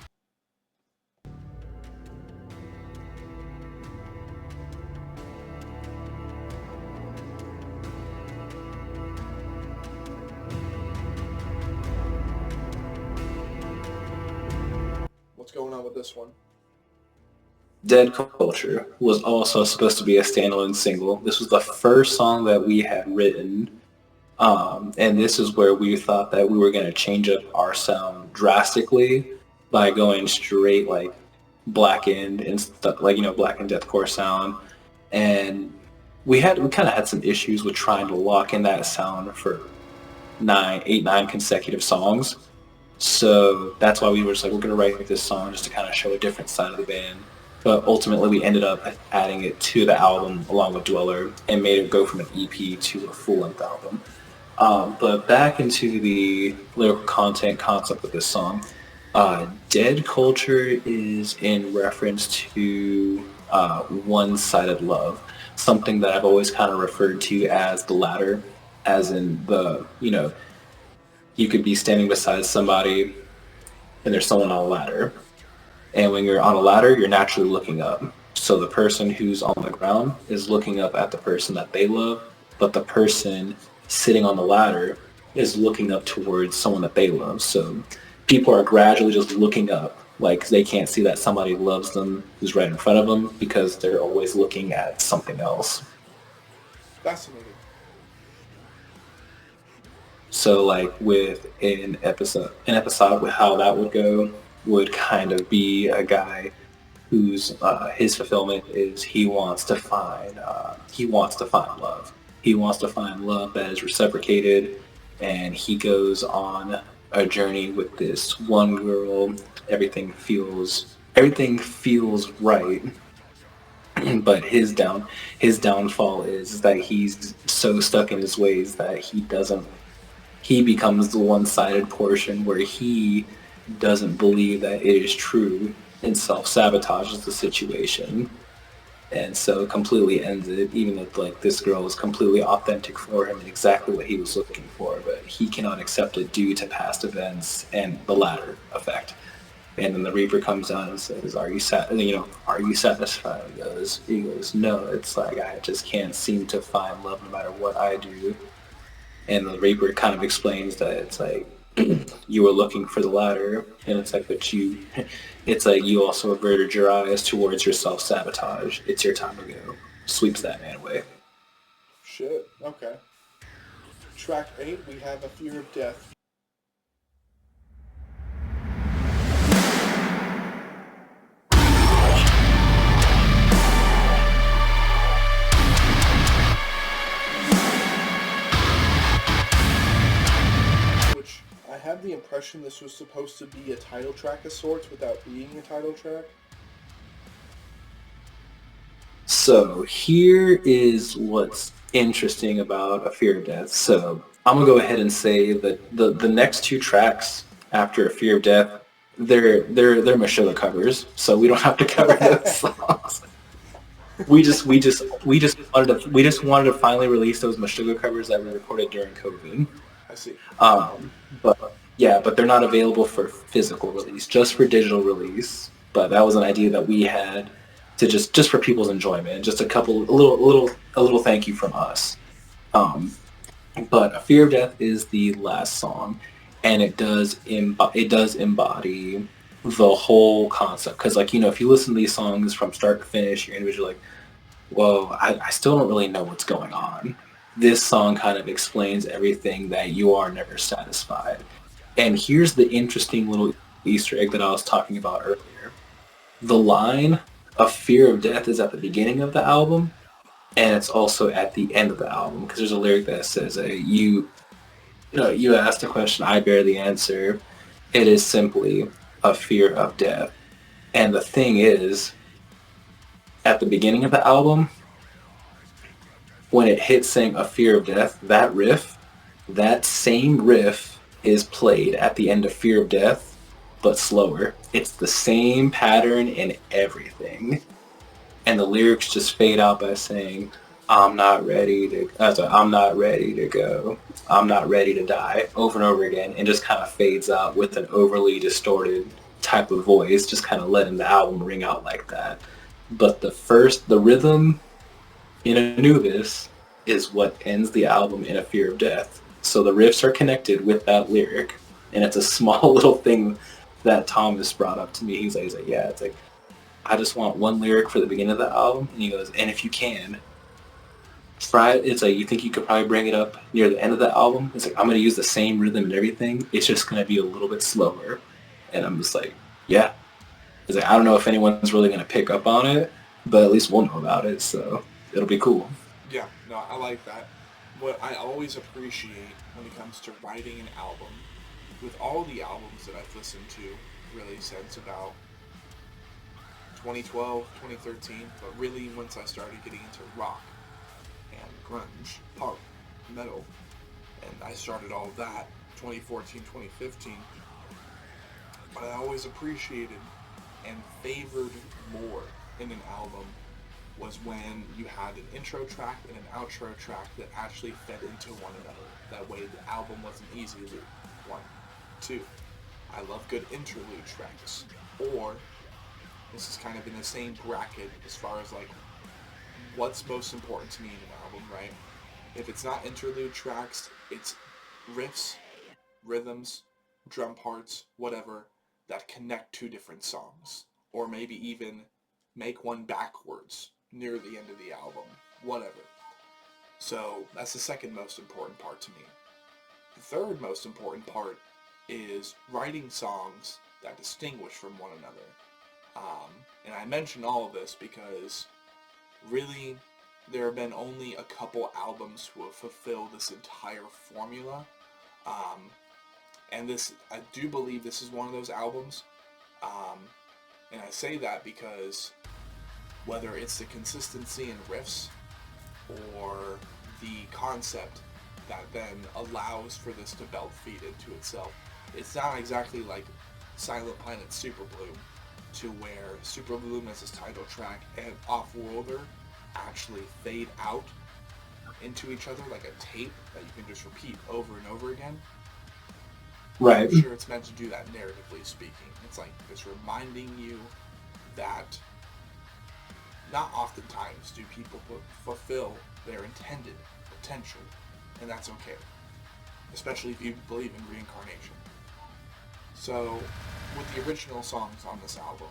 What's going on with this one? Dead Culture was also supposed to be a standalone single. This was the first song that we had written, and this is where we thought that we were going to change up our sound drastically by going straight like blackened and stuff, like blackened deathcore sound. And we kind of had some issues with trying to lock in that sound for 9 consecutive songs. So that's why we were just like, we're going to write this song just to kind of show a different side of the band. But ultimately, we ended up adding it to the album along with Dweller and made it go from an EP to a full-length album. But back into the lyrical content concept of this song, Dead Culture is in reference to one-sided love, something that I've always kind of referred to as the ladder, as in you could be standing beside somebody and there's someone on a ladder. And when you're on a ladder, you're naturally looking up. So the person who's on the ground is looking up at the person that they love, but the person sitting on the ladder is looking up towards someone that they love. So people are gradually just looking up, like they can't see that somebody loves them who's right in front of them because they're always looking at something else. Fascinating. So like with an episode with how that would go would kind of be a guy whose his fulfillment is he wants to find love. He wants to find love that is reciprocated, and he goes on a journey with this one girl. Everything feels right, but his downfall is that he's so stuck in his ways that he becomes the one-sided portion where he doesn't believe that it is true and self-sabotages the situation, and so completely ends it, even if like this girl was completely authentic for him and exactly what he was looking for, but he cannot accept it due to past events and the ladder effect. And then the Reaper comes down and says, are you satisfied? He goes, no, it's like I just can't seem to find love no matter what I do. And the Reaper kind of explains that it's like you were looking for the ladder, and it's like, it's like you also averted your eyes towards your self-sabotage. It's your time to go. Sweeps that man away. Shit. Okay. Track 8, we have A Fear of Death. I have the impression this was supposed to be a title track of sorts without being a title track. So here is what's interesting about A Fear of Death. So I'm gonna go ahead and say that the next two tracks after A Fear of Death, they're Meshuggah covers, so we don't have to cover those songs. We just wanted to finally release those Meshuggah covers that were recorded during COVID. I see. But they're not available for physical release, just for digital release. But that was an idea that we had to just for people's enjoyment, just a little thank you from us. But A Fear of Death is the last song, and it does embody the whole concept. Because if you listen to these songs from start to finish, you're gonna be like, whoa, I still don't really know what's going on. This song kind of explains everything that you are never satisfied. And here's the interesting little Easter egg that I was talking about earlier. The line A Fear of Death is at the beginning of the album, and it's also at the end of the album, because there's a lyric that says, you asked a question, I bear the answer. It is simply a fear of death. And the thing is, at the beginning of the album, when it hits saying A Fear of Death, that same riff is played at the end of Fear of Death, but slower. It's the same pattern in everything. And the lyrics just fade out by saying, I'm not ready to go. I'm not ready to die, over and over again, and just kind of fades out with an overly distorted type of voice, just kind of letting the album ring out like that. But the rhythm in Anubis is what ends the album in A Fear of Death. So the riffs are connected with that lyric, and it's a small little thing that Thomas brought up to me. He's like, yeah, it's like, I just want one lyric for the beginning of the album, and he goes, and if you can, try it. It's like, you think you could probably bring it up near the end of the album? It's like, I'm going to use the same rhythm and everything. It's just going to be a little bit slower. And I'm just like, yeah. It's like, I don't know if anyone's really going to pick up on it, but at least we'll know about it, so it'll be cool. Yeah, no, I like that. What I always appreciate when it comes to writing an album, with all the albums that I've listened to, really since about 2012, 2013, but really once I started getting into rock and grunge, punk, metal, and I started all of that 2014, 2015, what I always appreciated and favored more in an album was when you had an intro track and an outro track that actually fed into one another. That way the album wasn't easy to do. 1, 2, I love good interlude tracks. Or, this is kind of in the same bracket as far as like what's most important to me in an album, right? If it's not interlude tracks, it's riffs, rhythms, drum parts, whatever, that connect two different songs. Or maybe even make one backwards near the end of the album, whatever. So that's the second most important part to me. The third most important part is writing songs that distinguish from one another. And I mention all of this because really there have been only a couple albums who have fulfilled this entire formula. And I do believe this is one of those albums. And I say that because whether it's the consistency in riffs or the concept that then allows for this to belt feed into itself, it's not exactly like Silent Planet's Super Bloom, to where Super Bloom as his title track and Off-Worlder actually fade out into each other like a tape that you can just repeat over and over again. Right. I'm sure it's meant to do that narratively speaking. It's like it's reminding you that not oftentimes do people fulfill their intended potential, and that's okay, especially if you believe in reincarnation. So, with the original songs on this album,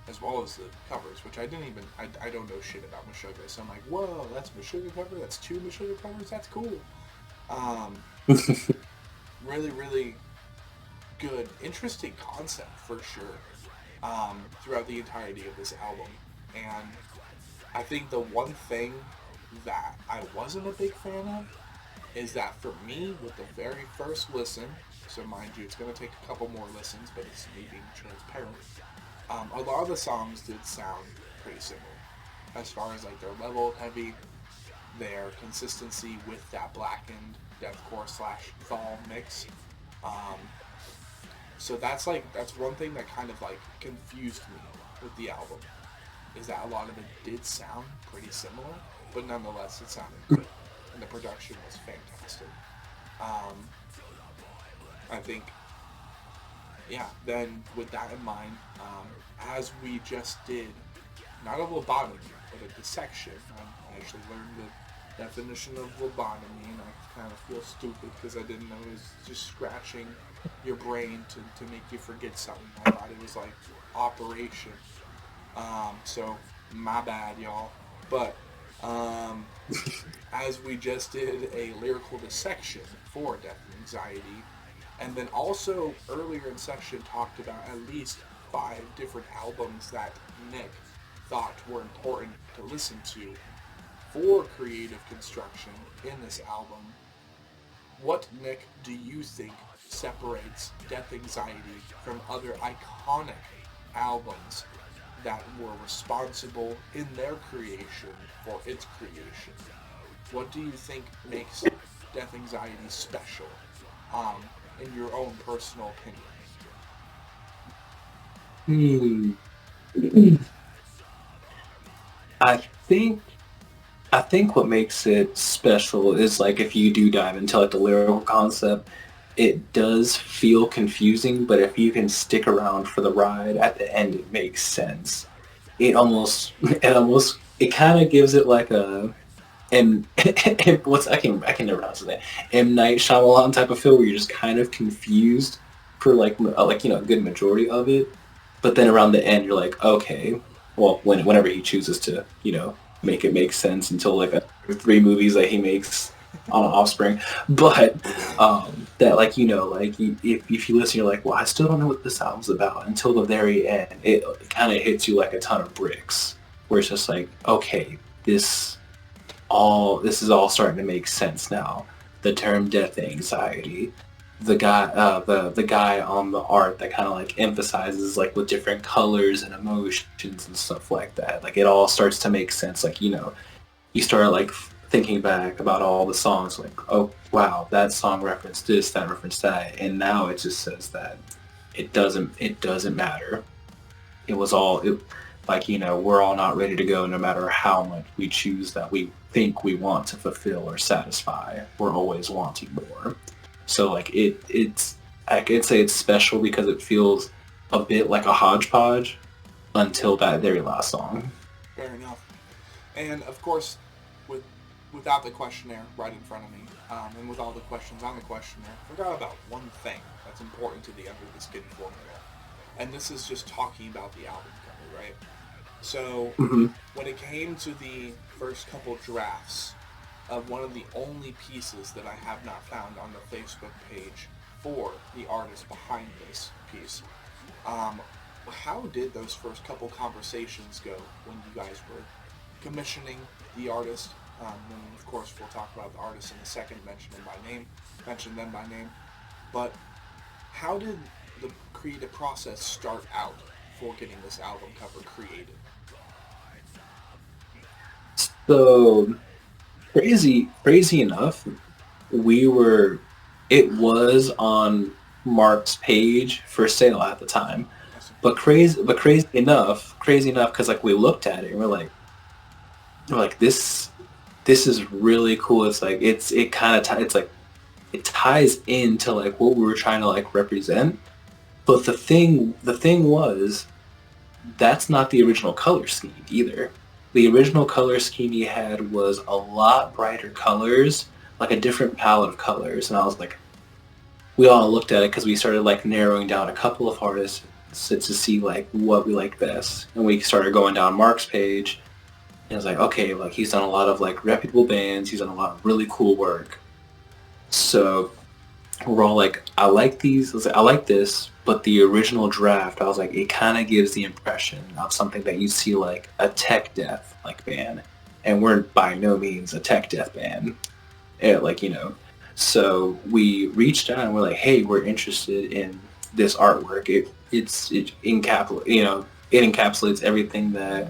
as well as the covers, which I don't know shit about Meshuggah, so I'm like, whoa, that's a Meshuggah cover? That's 2 Meshuggah covers? That's cool. Really, really good, interesting concept for sure, throughout the entirety of this album. And I think the one thing that I wasn't a big fan of is that for me, with the very first listen, so mind you, it's going to take a couple more listens, but it's me being transparent, a lot of the songs did sound pretty similar, as far as like their level heavy, their consistency with that blackened deathcore / fall mix. So that's one thing that kind of like confused me with the album, is that a lot of it did sound pretty similar, but nonetheless it sounded good, and the production was fantastic. I think, yeah, then with that in mind, as we just did, not a lobotomy, but a dissection, I actually learned the definition of lobotomy, and I kind of feel stupid because I didn't know it was just scratching your brain to make you forget something. I thought it was like operation. So my bad, y'all. But as we just did a lyrical dissection for Death and Anxiety, and then also earlier in section talked about at least 5 different albums that Nick thought were important to listen to for creative construction in this album. What, Nick, do you think separates Death Anxiety from other iconic albums that were responsible in their creation for its creation? What do you think makes Death Anxiety special, in your own personal opinion? I think what makes it special is like if you do dive into like the lyrical concept, it does feel confusing, but if you can stick around for the ride, at the end it makes sense. It kind of gives it like a I can never pronounce that M. Night Shyamalan type of feel where you're just kind of confused for like a good majority of it, but then around the end you're like, okay, well, whenever he chooses to make it make sense until like 3 movies that he makes on Offspring, but that if you listen, you're like, well, I still don't know what this album's about until the very end. It kind of hits you like a ton of bricks, where it's just like, okay, this is all starting to make sense now. The term Death Anxiety, the guy on the art that kind of like emphasizes like with different colors and emotions and stuff like that. Like it all starts to make sense. Like you start like thinking back about all the songs, like, oh wow, that song referenced this, that referenced that, and now it just says that it doesn't matter. It was all we're all not ready to go, no matter how much we choose that we think we want to fulfill or satisfy. We're always wanting more. So like it's I could say it's special because it feels a bit like a hodgepodge until that very last song. Fair enough. And of course, without the questionnaire right in front of me, and with all the questions on the questionnaire, I forgot about one thing that's important to the Under the Skin formula. And this is just talking about the album cover, right? So, when it came to the first couple drafts, of one of the only pieces that I have not found on the Facebook page for the artist behind this piece. How did those first couple conversations go when you guys were commissioning the artist? And of course, we'll talk about the artist in a second, mention them by name. But how did the creative process start out for getting this album cover created? So crazy enough, it was on Mark's page for sale at the time. But crazy enough, because like we looked at it and we're like this is really cool. It's like it ties into like what we were trying to like represent. But the thing was, that's not the original color scheme either. The original color scheme he had was a lot brighter colors, like a different palette of colors. And I was like, we all looked at it because we started like narrowing down a couple of artists to see like what we like best. And we started going down Mark's page. And I was like, okay, like he's done a lot of like reputable bands. He's done a lot of really cool work. So we're all like, I like these. I like this. But the original draft, I was like, it kind of gives the impression of something that you see like a tech death like band, and we're by no means a tech death band, So we reached out and we're like, hey, we're interested in this artwork. It encapsulates everything that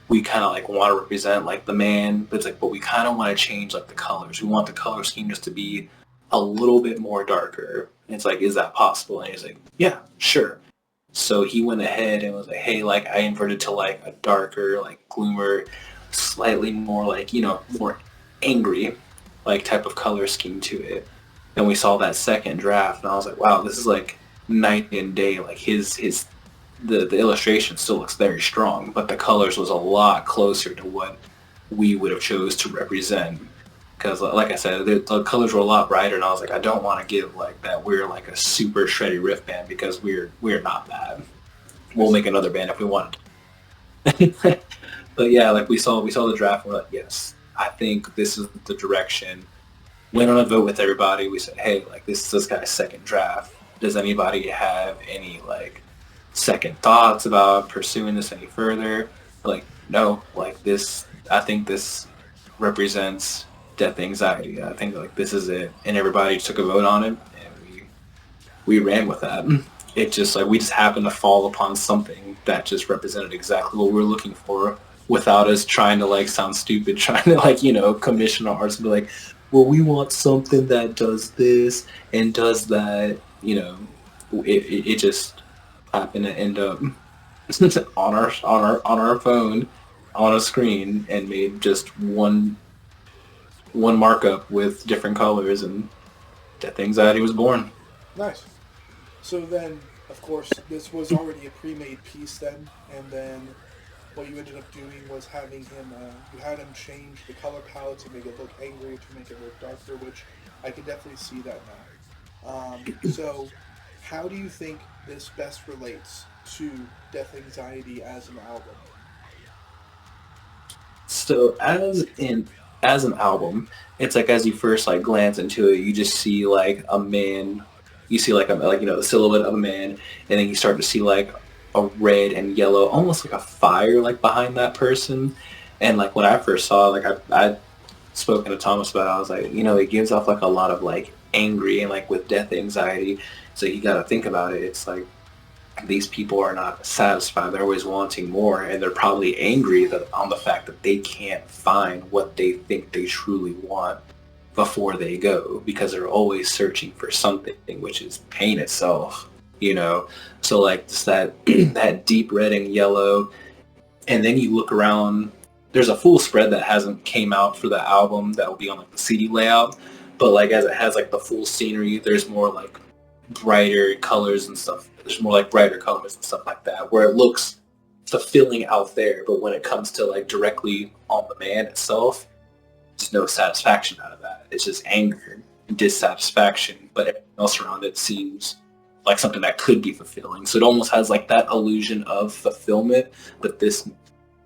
we kind of like want to represent, like the man. But it's like, but we kind of want to change like the colors. We want the color scheme just to be a little bit more darker. And it's like, is that possible? And he's like, yeah, sure. So he went ahead and was like, hey, like I inverted to like a darker, like gloomer, slightly more like, more angry, like type of color scheme to it. And we saw that second draft and I was like, wow, this is like night and day. Like the illustration still looks very strong, but the colors was a lot closer to what we would have chose to represent. Because, like I said, the colors were a lot brighter, and I was like, I don't want to give like that. We're like a super shreddy riff band because we're not that. We'll make another band if we want. But yeah, like we saw the draft, and we're like, yes, I think this is the direction. Went on a vote with everybody. We said, hey, like this is this guy's second draft. Does anybody have any like second thoughts about pursuing this any further? Like, no, like this. I think this represents death anxiety. I think like this is it, and everybody took a vote on it, and we ran with that. It just like we just happened to fall upon something that just represented exactly what we were looking for, without us trying to like sound stupid, trying to like commission our artists and be like, well, we want something that does this and does that. It just happened to end up on our phone on a screen and made just one markup with different colors, and Death Anxiety was born. Nice. So then, of course, this was already a pre-made piece then, and then what you ended up doing was having him, you had him change the color palette to make it look angry, to make it look darker, which I can definitely see that now. So how do you think this best relates to Death Anxiety as an album? So as an album, it's like as you first like glance into it, you just see like a man, you see like the silhouette of a man, and then you start to see like a red and yellow, almost like a fire like behind that person. And like when I first saw it, like I'd spoken to Thomas about it, I was like, it gives off like a lot of like angry, and like with Death Anxiety, so you got to think about it. It's like these people are not satisfied. They're always wanting more, and they're probably angry on the fact that they can't find what they think they truly want before they go, because they're always searching for something, which is pain itself, So like just that that deep red and yellow, and then you look around. There's a full spread that hasn't came out for the album that will be on like the CD layout, but like as it has like the full scenery, there's more like brighter colors and stuff. There's more like brighter colors and stuff like that, where it looks fulfilling out there, but when it comes to like directly on the man itself, there's no satisfaction out of that. It's just anger and dissatisfaction, but everything else around it seems like something that could be fulfilling. So it almost has like that illusion of fulfillment, but this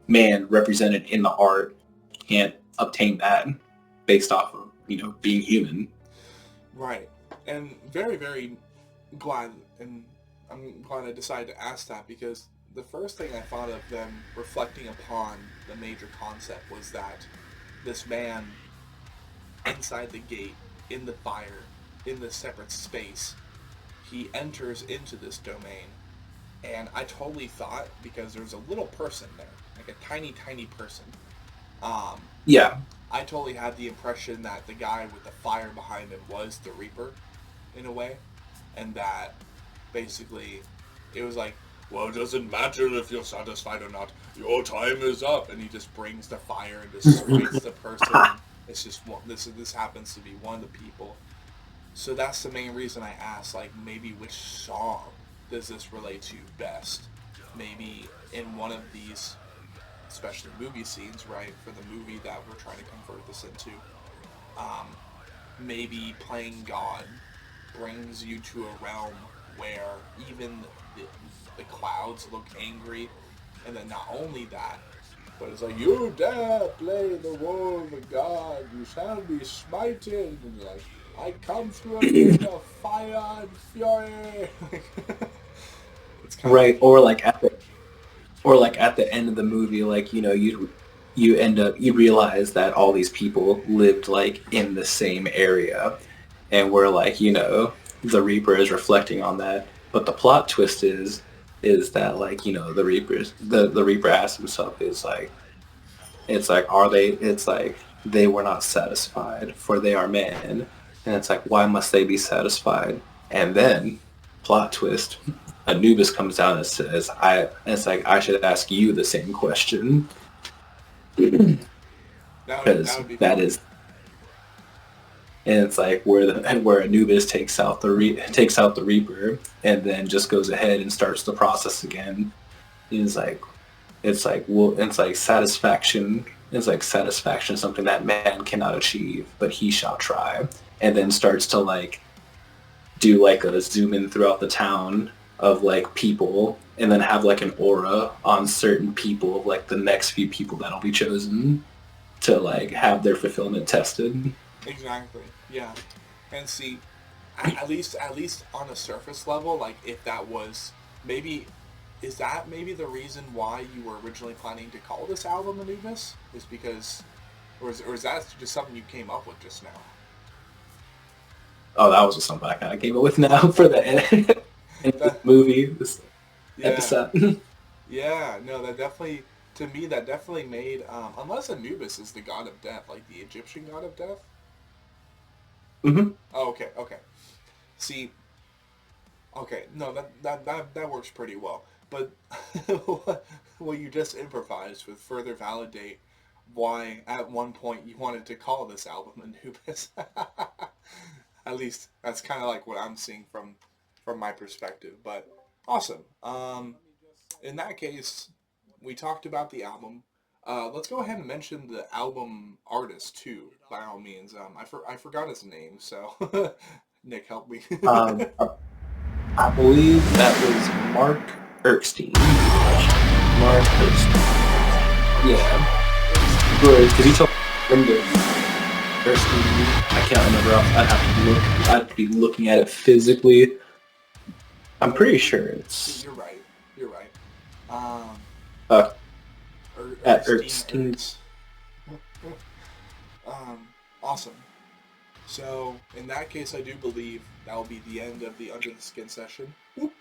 man represented in the art can't obtain that. based off of, being human. Right. And very, very glad, and I'm glad I decided to ask that, because the first thing I thought of them reflecting upon the major concept was that this man inside the gate, in the fire, in this separate space, he enters into this domain. And I totally thought, because there's a little person there, like a tiny, tiny person. Yeah. I totally had the impression that the guy with the fire behind him was the Reaper, in a way. And that, basically, it was like, well, it doesn't matter if you're satisfied or not. Your time is up. And he just brings the fire and just strikes the person. It's just one. This happens to be one of the people. So that's the main reason I asked, like, maybe which song does this relate to best? Maybe in one of these, especially movie scenes, right, for the movie that we're trying to convert this into, maybe playing God brings you to a realm where even the clouds look angry, and then not only that, but it's like, you dare play the war of God, you shall be smited, and you're like, I come through against of fire and fury. It's kind Right, or like at the end of the movie, like, you end up, you realize that all these people lived like in the same area, and we're like, the Reaper is reflecting on that. But the plot twist is that, like, the Reaper asks himself, it's like they were not satisfied, for they are man. And it's like, why must they be satisfied? And then, plot twist, Anubis comes down and says, I should ask you the same question. Because that is, and it's like where Anubis takes out the Reaper, and then just goes ahead and starts the process again. It's like satisfaction is something that man cannot achieve, but he shall try. And then starts to like do like a zoom in throughout the town of like people, and then have like an aura on certain people of like the next few people that'll be chosen to like have their fulfillment tested. Exactly. Yeah. And see, at least on a surface level, like, if that was maybe, is that maybe the reason why you were originally planning to call this album Anubis? Is because, or is that just something you came up with just now? Oh, that was just something I kind of came up with now for the end of the movie, this episode. Yeah, no, that definitely, to me, that definitely made, unless Anubis is the god of death, like the Egyptian god of death. Mm-hmm. Oh, okay. See, okay, no, that works pretty well. But what you just improvised would further validate why at one point you wanted to call this album Anubis. At least that's kind of like what I'm seeing from my perspective. But awesome. In that case, we talked about the album. Let's go ahead and mention the album artist too, by all means. I forgot his name, so Nick, help me. I believe that was Mark Erskine. Mark Erskine. Yeah. Good, because he told me Erskine. I can't remember. I'd be looking at it physically. I'm pretty sure it's. You're right. At Erskine. Awesome. So, in that case, I do believe that will be the end of the Under the Skin session. Whoop.